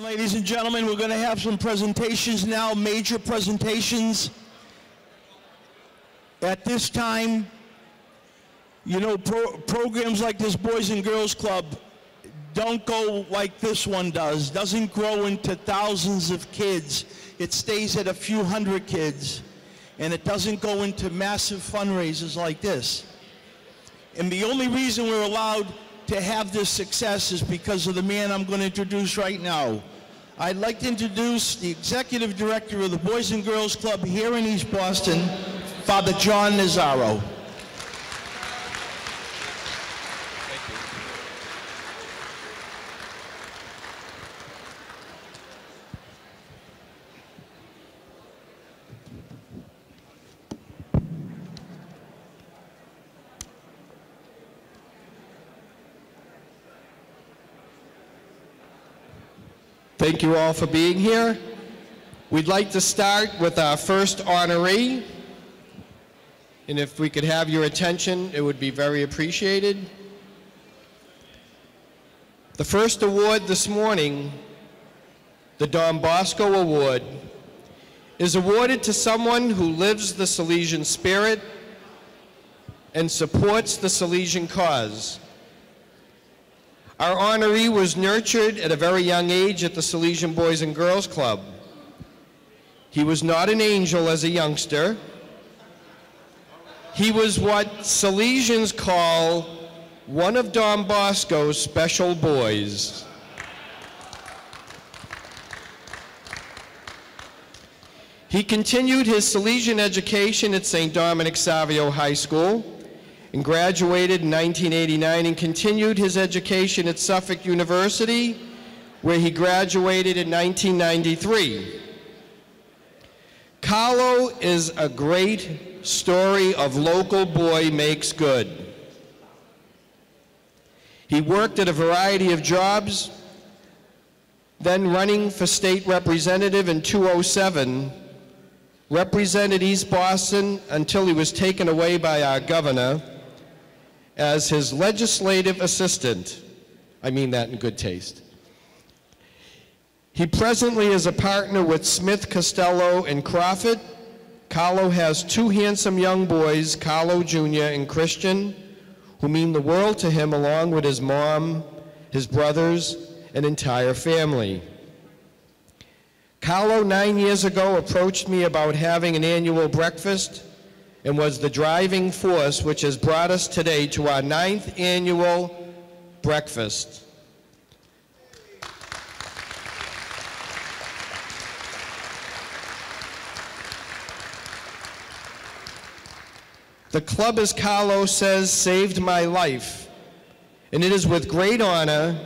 Ladies and gentlemen, we're going to have some presentations now, major presentations. At this time, you know, programs like this Boys and Girls Club don't go like this one does, doesn't grow into thousands of kids. It stays at a few hundred kids, and it doesn't go into massive fundraisers like this. And the only reason we're allowed to have this success is because of the man I'm going to introduce right now. I'd like to introduce the Executive Director of the Boys and Girls Club here in East Boston, Father John Nazaro. Thank you all for being here. We'd like to start with our first honoree. And if we could have your attention, it would be very appreciated. The first award this morning, the Don Bosco Award, is awarded to someone who lives the Salesian spirit and supports the Salesian cause. Our honoree was nurtured at a very young age at the Salesian Boys and Girls Club. He was not an angel as a youngster. He was what Salesians call one of Don Bosco's special boys. He continued his Salesian education at St. Dominic Savio High School and graduated in 1989 and continued his education at Suffolk University, where he graduated in 1993. Carlo is a great story of local boy makes good. He worked at a variety of jobs, then running for state representative in 2007, represented East Boston until he was taken away by our governor as his legislative assistant. I mean that in good taste. He presently is a partner with Smith, Costello, and Crawford. Carlo has two handsome young boys, Carlo Jr. and Christian, who mean the world to him, along with his mom, his brothers, and entire family. Carlo, 9 years ago, approached me about having an annual breakfast and was the driving force which has brought us today to our 9th annual breakfast. The club, as Carlo says, saved my life, and it is with great honor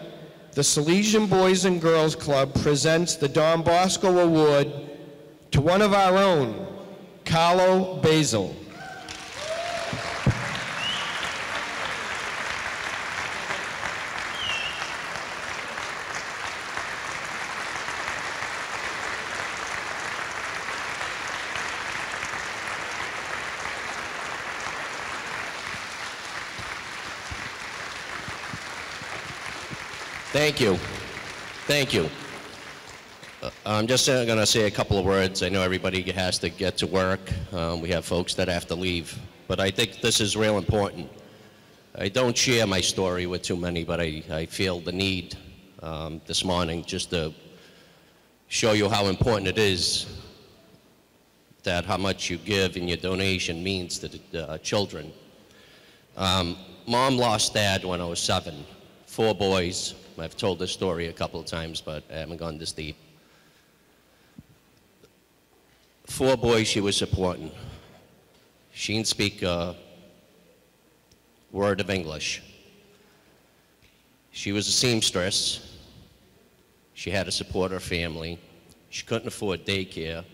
the Salesian Boys and Girls Club presents the Don Bosco Award to one of our own, Carlo Basil. Thank you. Thank you. I'm just going to say a couple of words. I know everybody has to get to work. We have folks that have to leave. But I think this is real important. I don't share my story with too many, but I feel the need this morning just to show you how important it is that how much you give and your donation means to the children. Mom lost Dad when I was 7. 4 boys. I've told this story a couple of times, but I haven't gone this deep. 4 boys she was supporting. She didn't speak a word of English. She was a seamstress. She had to support her family. She couldn't afford daycare.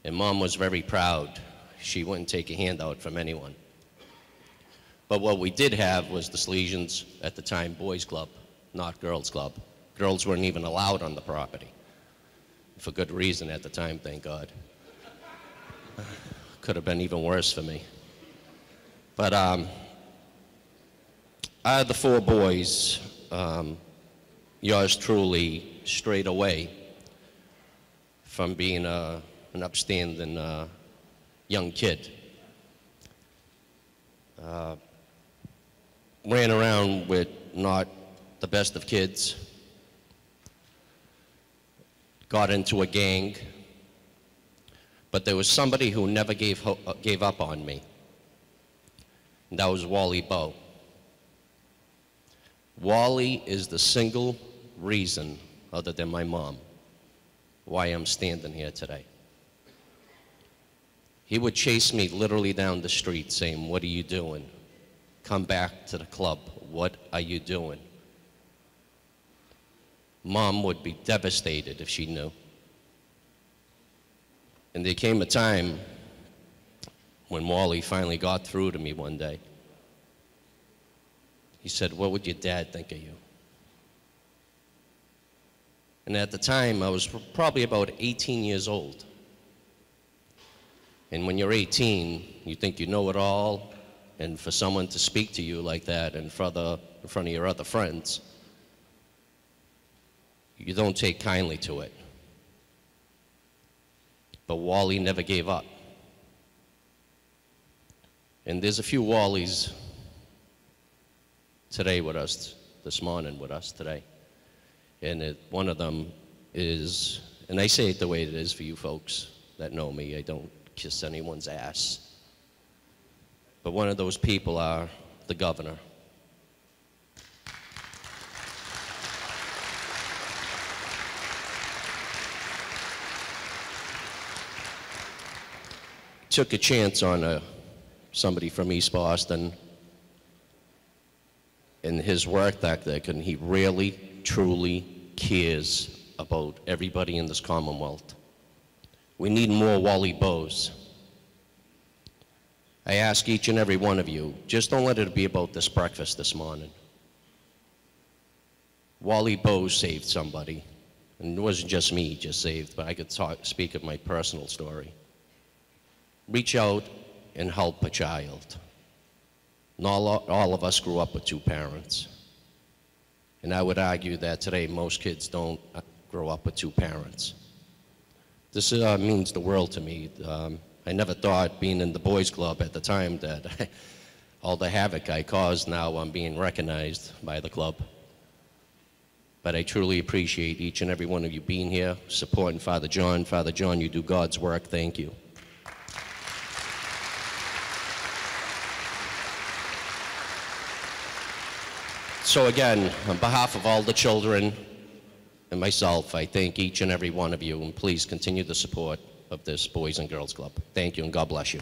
And Mom was very proud. She wouldn't take a handout from anyone. But what we did have was the Salesians, at the time, Boys Club, not Girls Club. Girls weren't even allowed on the property. For good reason at the time, thank God. Could have been even worse for me. But out of the 4 boys, yours truly strayed away from being an upstanding young kid. Ran around with not the best of kids, got into a gang, but there was somebody who never gave up on me, and that was Wally Bowe. Wally is the single reason, other than my mom, why I'm standing here today. He would chase me literally down the street saying, "What are you doing? Come back to the club. What are you doing?" Mom would be devastated if she knew. And there came a time when Wally finally got through to me one day. He said, "What would your dad think of you?" And at the time, I was probably about 18 years old. And when you're 18, you think you know it all, and for someone to speak to you like that in front of your other friends, you don't take kindly to it. But Wally never gave up. And there's a few Wallies today with us, this morning with us today. And one of them is, and I say it the way it is for you folks that know me, I don't kiss anyone's ass. But one of those people are the governor. Took a chance on somebody from East Boston and his work ethic, and he really, truly cares about everybody in this Commonwealth. We need more Wally Bowes. I ask each and every one of you, just don't let it be about this breakfast this morning. Wally Bowes saved somebody. And it wasn't just me just saved, but I could speak of my personal story. Reach out and help a child. Not all of us grew up with two parents. And I would argue that today most kids don't grow up with two parents. This means the world to me. I never thought, being in the boys club at the time, that all the havoc I caused, now I'm being recognized by the club. But I truly appreciate each and every one of you being here, supporting Father John. Father John, you do God's work. Thank you. So again, on behalf of all the children and myself, I thank each and every one of you, and please continue the support of this Boys and Girls Club. Thank you, and God bless you.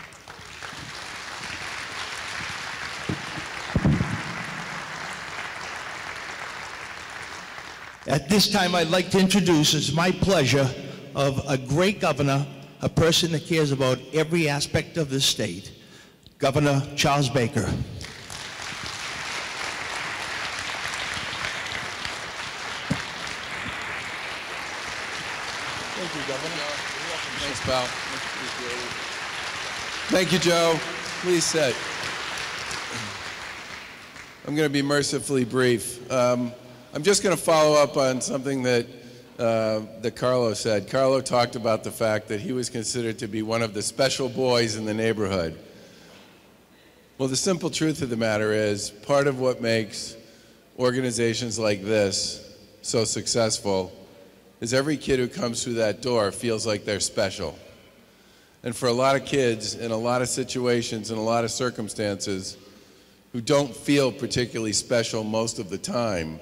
At this time, I'd like to introduce, it's my pleasure, of a great governor, a person that cares about every aspect of the state, Governor Charles Baker. Thank you, Governor. Thanks, pal. Thank you, Joe. Please sit. I'm going to be mercifully brief. I'm just going to follow up on something that Carlo said. Carlo talked about the fact that he was considered to be one of the special boys in the neighborhood. Well, the simple truth of the matter is, part of what makes organizations like this so successful is every kid who comes through that door feels like they're special. And for a lot of kids, in a lot of situations, in a lot of circumstances, who don't feel particularly special most of the time,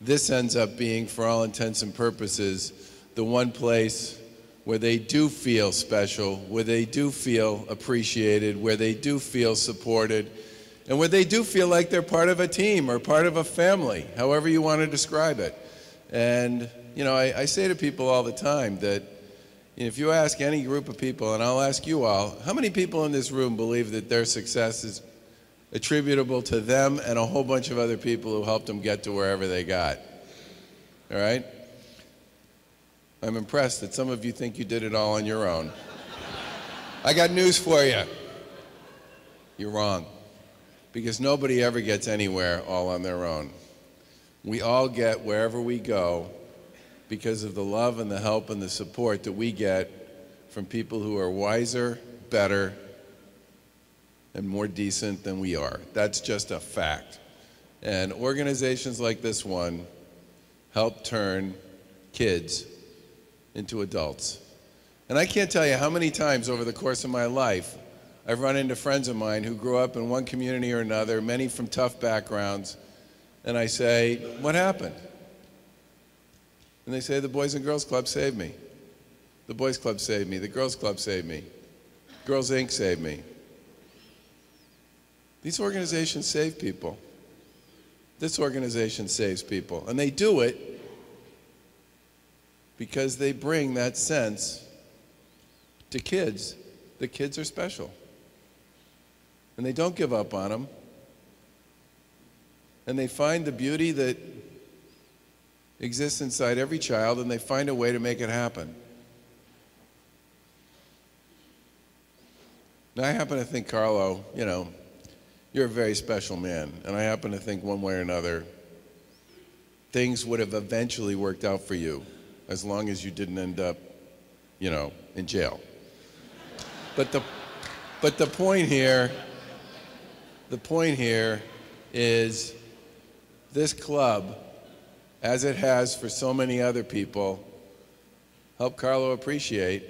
this ends up being, for all intents and purposes, the one place where they do feel special, where they do feel appreciated, where they do feel supported, and where they do feel like they're part of a team or part of a family, however you want to describe it. And you know, I say to people all the time that if you ask any group of people, and I'll ask you all, how many people in this room believe that their success is attributable to them and a whole bunch of other people who helped them get to wherever they got? All right? I'm impressed that some of you think you did it all on your own. I got news for you. You're wrong. Because nobody ever gets anywhere all on their own. We all get wherever we go because of the love and the help and the support that we get from people who are wiser, better, and more decent than we are. That's just a fact. And organizations like this one help turn kids into adults. And I can't tell you how many times over the course of my life I've run into friends of mine who grew up in one community or another, many from tough backgrounds, and I say, "What happened?" And they say, "The Boys and Girls Club saved me. The Boys Club saved me. The Girls Club saved me. Girls Inc. saved me." These organizations save people. This organization saves people. And they do it because they bring that sense to kids that kids are special. And they don't give up on them. And they find the beauty that exists inside every child, and they find a way to make it happen. Now, I happen to think, Carlo, you know, you're a very special man, and I happen to think one way or another, things would have eventually worked out for you, as long as you didn't end up, you know, in jail. But the point here is this club, as it has for so many other people, helped Carlo appreciate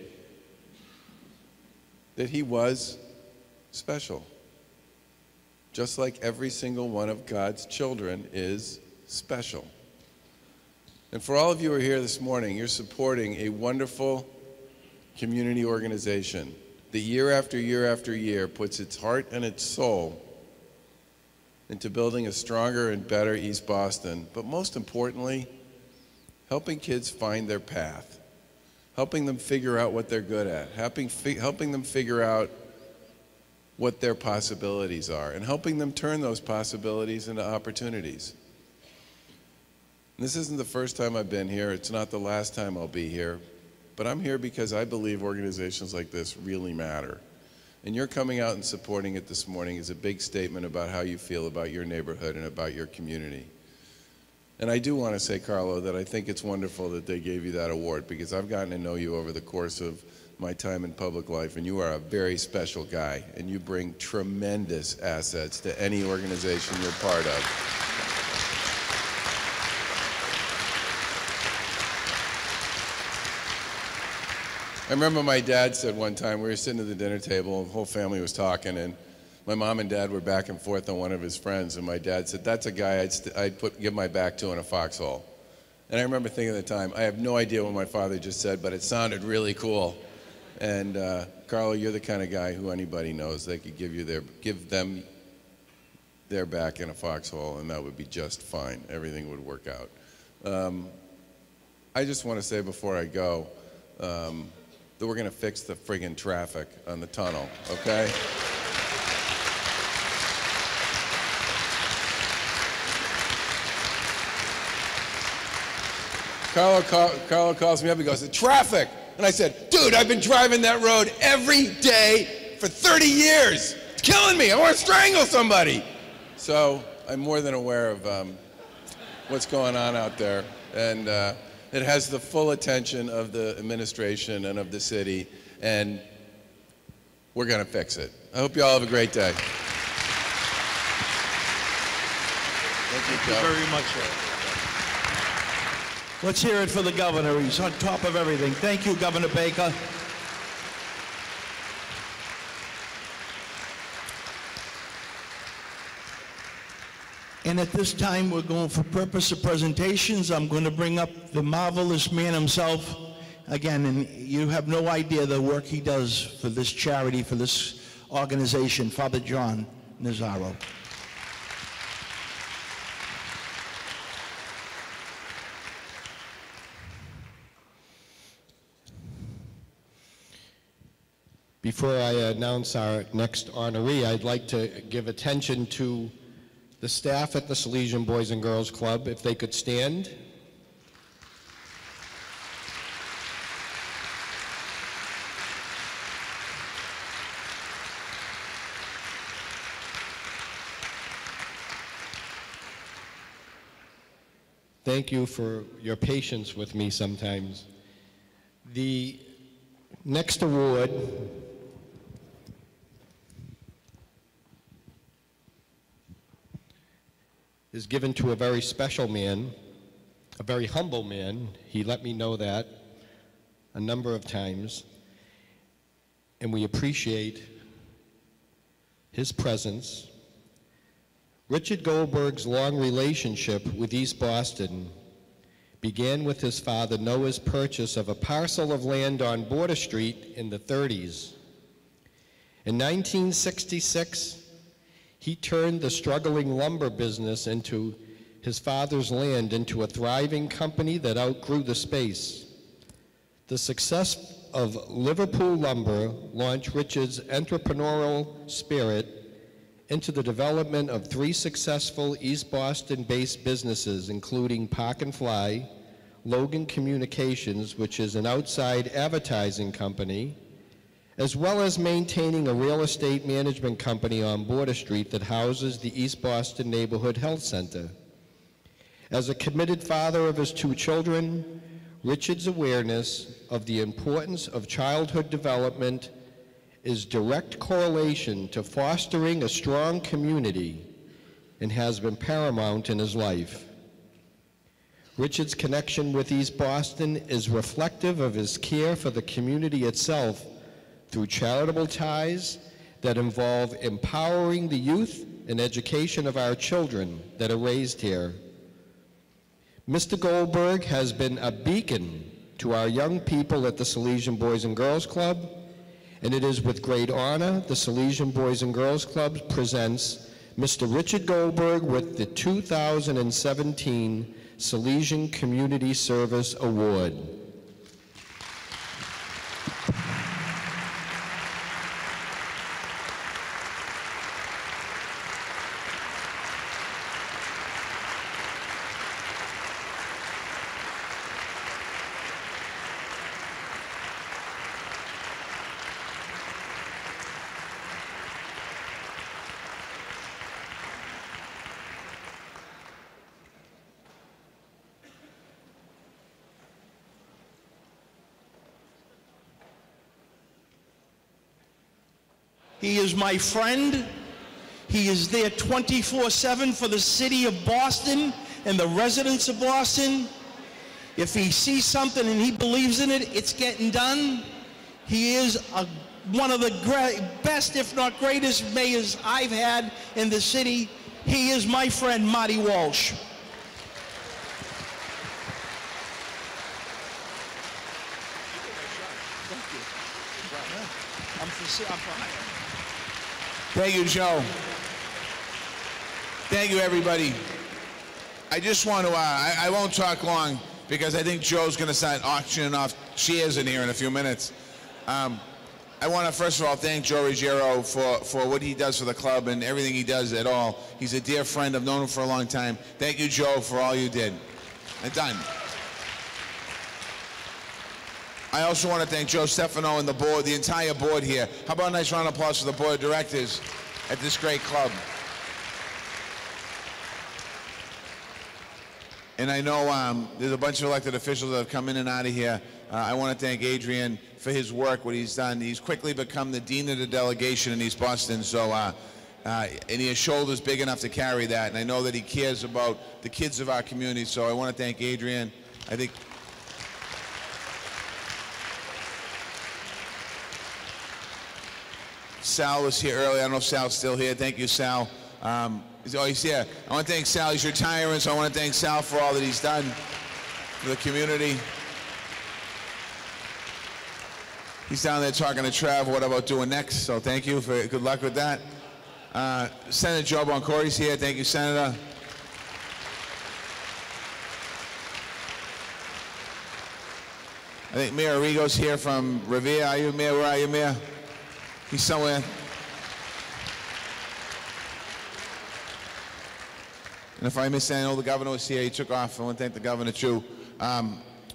that he was special. Just like every single one of God's children is special. And for all of you who are here this morning, you're supporting a wonderful community organization that year after year after year puts its heart and its soul into building a stronger and better East Boston, but most importantly, helping kids find their path, helping them figure out what they're good at, helping them figure out what their possibilities are, and helping them turn those possibilities into opportunities. And this isn't the first time I've been here. It's not the last time I'll be here. But I'm here because I believe organizations like this really matter. And your coming out and supporting it this morning is a big statement about how you feel about your neighborhood and about your community. And I do want to say, Carlo, that I think it's wonderful that they gave you that award, because I've gotten to know you over the course of my time in public life, and you are a very special guy, and you bring tremendous assets to any organization you're part of. I remember my dad said one time, we were sitting at the dinner table, the whole family was talking, and my mom and dad were back and forth on one of his friends, and my dad said, "That's a guy I'd give my back to in a foxhole." And I remember thinking at the time, I have no idea what my father just said, but it sounded really cool. And Carlo, you're the kind of guy who anybody knows they could give them their back in a foxhole, and that would be just fine. Everything would work out. I just want to say before I go that we're going to fix the friggin' traffic on the tunnel, okay? Carlo calls me up, he goes, "The traffic!" And I said, "Dude, I've been driving that road every day for 30 years. It's killing me. I want to strangle somebody." So I'm more than aware of what's going on out there. And it has the full attention of the administration and of the city. And we're going to fix it. I hope you all have a great day. Thank you very much, sir. Let's hear it for the governor. He's on top of everything. Thank you, Governor Baker. And at this time, we're going for purpose of presentations. I'm going to bring up the marvelous man himself. Again, and you have no idea the work he does for this charity, for this organization, Father John Nazaro. Before I announce our next honoree, I'd like to give attention to the staff at the Salesian Boys and Girls Club, if they could stand. thank you for your patience with me sometimes. The next award is given to a very special man, a very humble man. He let me know that a number of times, and we appreciate his presence. Richard Goldberg's long relationship with East Boston began with his father Noah's purchase of a parcel of land on Border Street in the 30s. In 1966, he turned the struggling lumber business into his father's land into a thriving company that outgrew the space. The success of Liverpool Lumber launched Richard's entrepreneurial spirit into the development of 3 successful East Boston-based businesses, including Park and Fly, Logan Communications, which is an outside advertising company, as well as maintaining a real estate management company on Border Street that houses the East Boston Neighborhood Health Center. As a committed father of his 2 children, Richard's awareness of the importance of childhood development is direct correlation to fostering a strong community and has been paramount in his life. Richard's connection with East Boston is reflective of his care for the community itself through charitable ties that involve empowering the youth and education of our children that are raised here. Mr. Goldberg has been a beacon to our young people at the Salesian Boys and Girls Club, and it is with great honor the Salesian Boys and Girls Club presents Mr. Richard Goldberg with the 2017 Salesian Community Service Award. He is my friend. He is there 24/7 for the city of Boston and the residents of Boston. If he sees something and he believes in it, it's getting done. He is one of the best, if not greatest, mayors I've had in the city. He is my friend, Marty Walsh. Thank you, Joe. Thank you, everybody. I just want to, I won't talk long because I think Joe's going to start auctioning off chairs in here in a few minutes. I want to, first of all, thank Joe Ruggiero for what he does for the club and everything he does at all. He's a dear friend. I've known him for a long time. Thank you, Joe, for all you did. And done. I also want to thank Joe Stefano and the board, the entire board here. How about a nice round of applause for the board of directors at this great club? And I know there's a bunch of elected officials that have come in and out of here. I want to thank Adrian for his work, what he's done. He's quickly become the dean of the delegation in East Boston, so and he has shoulders big enough to carry that. And I know that he cares about the kids of our community, so I want to thank Adrian. I think Sal was here earlier. I don't know if Sal's still here. Thank you, Sal. Oh, he's here. I want to thank Sal. He's retiring, so I want to thank Sal for all that he's done for the community. He's down there talking to Trav. What about doing next? So thank you. Good luck with that. Senator Joe Boncory's here. Thank you, Senator. I think Mayor Arrigo's here from Revere. Are you, Mayor? Where are you, Mayor? He's somewhere. And if I missed anything, I know the governor was here. He took off. I want to thank the governor, too.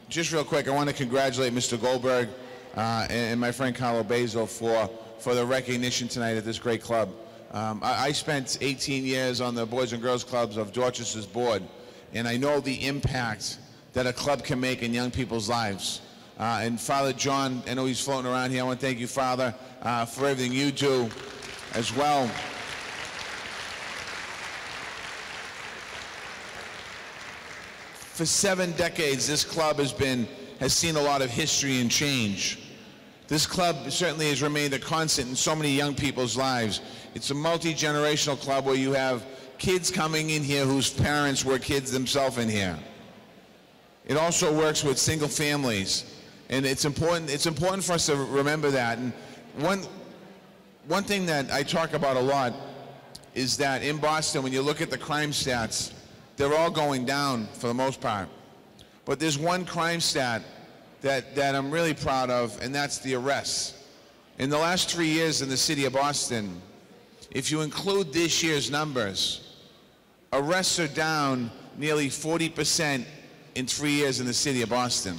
Just real quick, I want to congratulate Mr. Goldberg and my friend Carlo Basil for the recognition tonight at this great club. I spent 18 years on the Boys and Girls Clubs of Dorchester's board, and I know the impact that a club can make in young people's lives. And Father John, I know he's floating around here. I want to thank you, Father, for everything you do as well. For 7 decades, this club has seen a lot of history and change. This club certainly has remained a constant in so many young people's lives. It's a multi-generational club where you have kids coming in here whose parents were kids themselves in here. It also works with single families, and it's important for us to remember that. And one thing that I talk about a lot is that in Boston, when you look at the crime stats, they're all going down for the most part. But there's one crime stat that I'm really proud of, and that's the arrests. In the last 3 years in the city of Boston, if you include this year's numbers, arrests are down nearly 40% in 3 years in the city of Boston.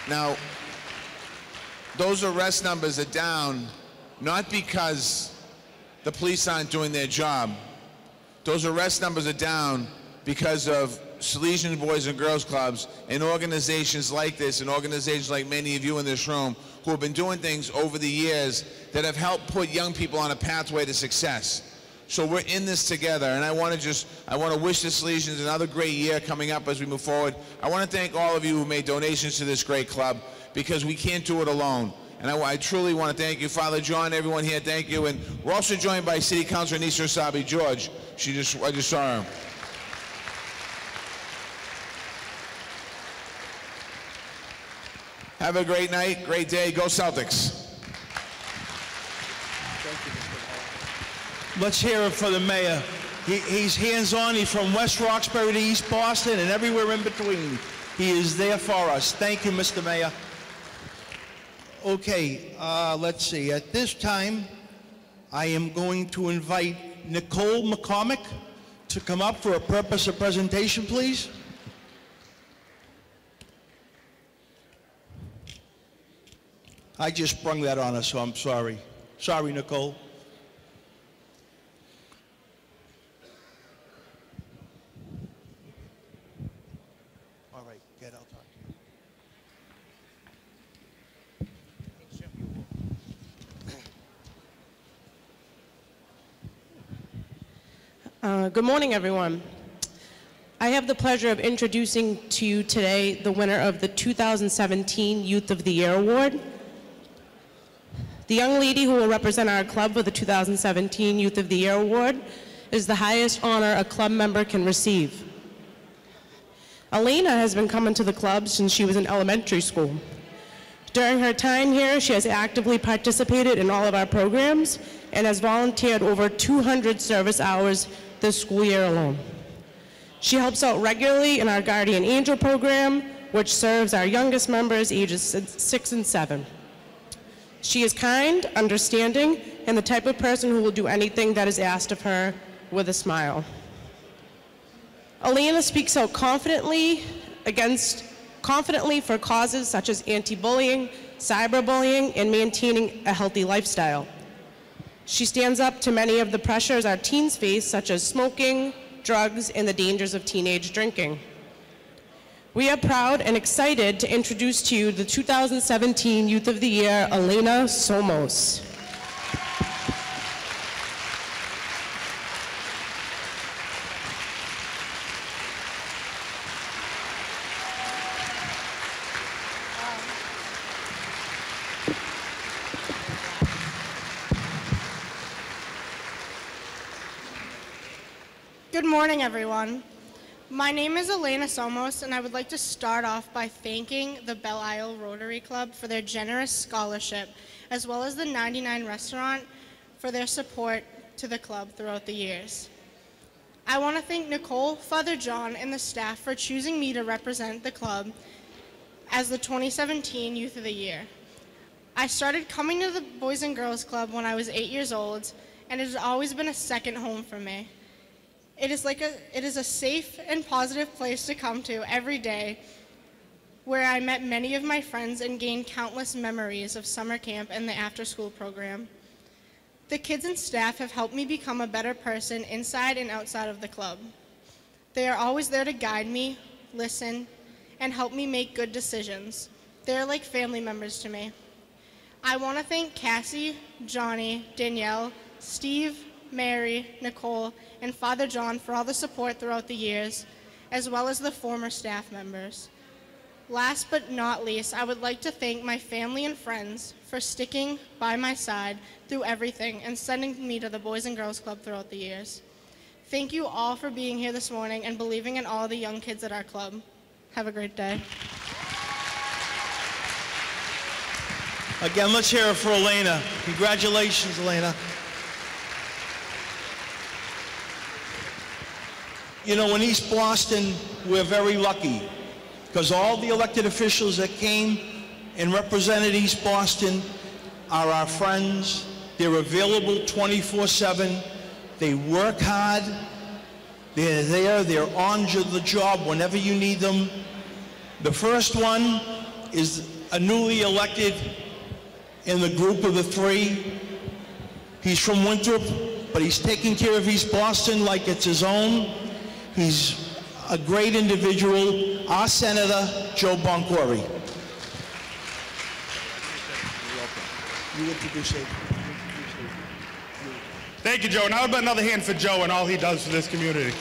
Now, those arrest numbers are down not because the police aren't doing their job. Those arrest numbers are down because of Salesian Boys and Girls Clubs and organizations like this and organizations like many of you in this room who have been doing things over the years that have helped put young people on a pathway to success. So we're in this together, and I want to wish the Salesians another great year coming up as we move forward. I want to thank all of you who made donations to this great club, because we can't do it alone. And I truly want to thank you, Father John, everyone here, thank you. And we're also joined by City Councilor Nisa Sabi George. I just saw her. Have a great night, great day. Go Celtics. Let's hear it for the mayor. He's hands-on. He's from West Roxbury to East Boston and everywhere in between. He is there for us. Thank you, Mr. Mayor. Okay, let's see. At this time, I am going to invite Nicole McCormick to come up for a purpose of presentation, please. I just sprung that on us, so I'm sorry. Sorry, Nicole. All right, I'll talk to you. Good morning, everyone. I have the pleasure of introducing to you today the winner of the 2017 Youth of the Year Award. The young lady who will represent our club for the 2017 Youth of the Year Award is the highest honor a club member can receive. Elena has been coming to the club since she was in elementary school. During her time here, she has actively participated in all of our programs and has volunteered over 200 service hours this school year alone. She helps out regularly in our Guardian Angel program, which serves our youngest members ages 6 and 7. She is kind, understanding, and the type of person who will do anything that is asked of her with a smile. Elena speaks out confidently for causes such as anti-bullying, cyberbullying, and maintaining a healthy lifestyle. She stands up to many of the pressures our teens face, such as smoking, drugs, and the dangers of teenage drinking. We are proud and excited to introduce to you the 2017 Youth of the Year, Elena Somos. Good morning, everyone. My name is Elena Somos, and I would like to start off by thanking the Belle Isle Rotary Club for their generous scholarship, as well as the 99 Restaurant for their support to the club throughout the years. I want to thank Nicole, Father John, and the staff for choosing me to represent the club as the 2017 Youth of the Year. I started coming to the Boys and Girls Club when I was 8 years old, and it has always been a second home for me. It is a safe and positive place to come to every day, where I met many of my friends and gained countless memories of summer camp and the after-school program. The kids and staff have helped me become a better person inside and outside of the club. They are always there to guide me, listen, and help me make good decisions. They are like family members to me. I want to thank Cassie, Johnny, Danielle, Steve, Mary, Nicole, and Father John for all the support throughout the years, as well as the former staff members. Last but not least, I would like to thank my family and friends for sticking by my side through everything and sending me to the Boys and Girls Club throughout the years. Thank you all for being here this morning and believing in all the young kids at our club. Have a great day. Again, let's hear it for Elena. Congratulations, Elena. You know, in East Boston, we're very lucky because all the elected officials that came and represented East Boston are our friends. They're available 24/7. They work hard. They're there. They're on the job whenever you need them. The first one is a newly elected in the group of the three. He's from Winthrop, but he's taking care of East Boston like it's his own. He's a great individual, our Senator, Joe Boncory. You introduce it. Thank you, Joe. And how about another hand for Joe and all he does for this community?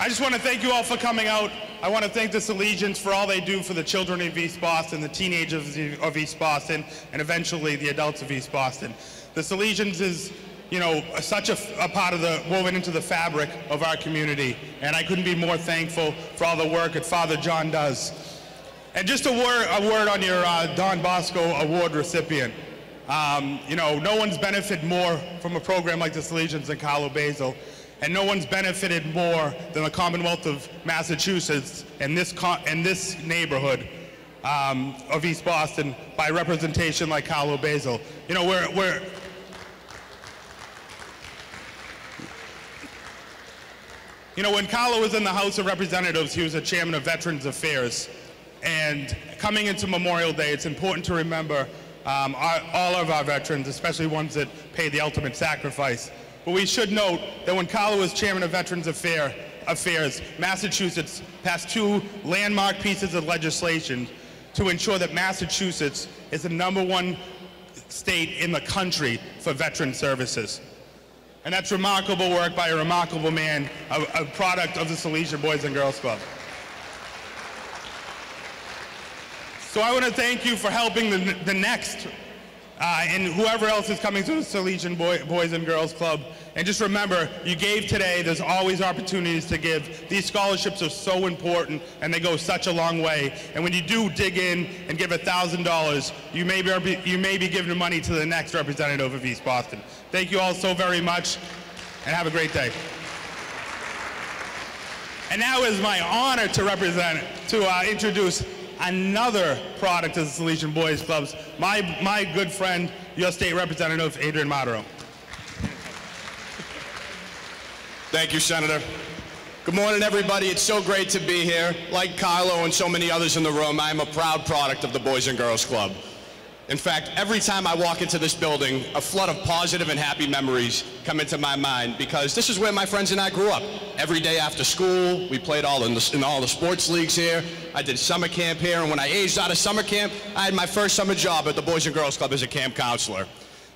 I just want to thank you all for coming out. I want to thank the Salesians for all they do for the children of East Boston, the teenagers of East Boston, and eventually the adults of East Boston. The Salesians is, you know, such a part of the, woven into the fabric of our community, and I couldn't be more thankful for all the work that Father John does. And just a word on your Don Bosco Award recipient. You know, no one's benefited more from a program like the Salesians than Carlo Basil, and no one's benefited more than the Commonwealth of Massachusetts and this neighborhood of East Boston by representation like Carlo Basil. You know, you know, when Carlo was in the House of Representatives, he was a chairman of Veterans Affairs. And coming into Memorial Day, it's important to remember all of our veterans, especially ones that paid the ultimate sacrifice. But we should note that when Carlo was chairman of Veterans Affairs, Massachusetts passed 2 landmark pieces of legislation to ensure that Massachusetts is the #1 state in the country for veteran services. And that's remarkable work by a remarkable man, a product of the Salesian Boys and Girls Club. So I want to thank you for helping the next and whoever else is coming to the Salesian Boys and Girls Club. And just remember, you gave today, there's always opportunities to give. These scholarships are so important and they go such a long way. And when you do dig in and give $1,000, you may be giving money to the next representative of East Boston. Thank you all so very much and have a great day. And now it is my honor to introduce another product of the Salesian Boys Clubs, my good friend, your state representative, Adrian Martero. Thank you, Senator. Good morning, everybody. It's so great to be here. Like Carlo and so many others in the room, I'm a proud product of the Boys and Girls Club. In fact, every time I walk into this building, a flood of positive and happy memories come into my mind because this is where my friends and I grew up. Every day after school, we played in all the sports leagues here. I did summer camp here, and when I aged out of summer camp, I had my first summer job at the Boys and Girls Club as a camp counselor.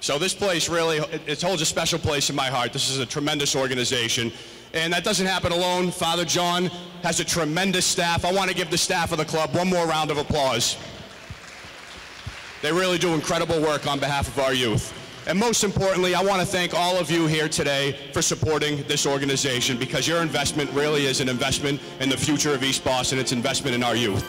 So this place really, it holds a special place in my heart. This is a tremendous organization. And that doesn't happen alone. Father John has a tremendous staff. I want to give the staff of the club one more round of applause. They really do incredible work on behalf of our youth. And most importantly, I want to thank all of you here today for supporting this organization because your investment really is an investment in the future of East Boston. It's investment in our youth.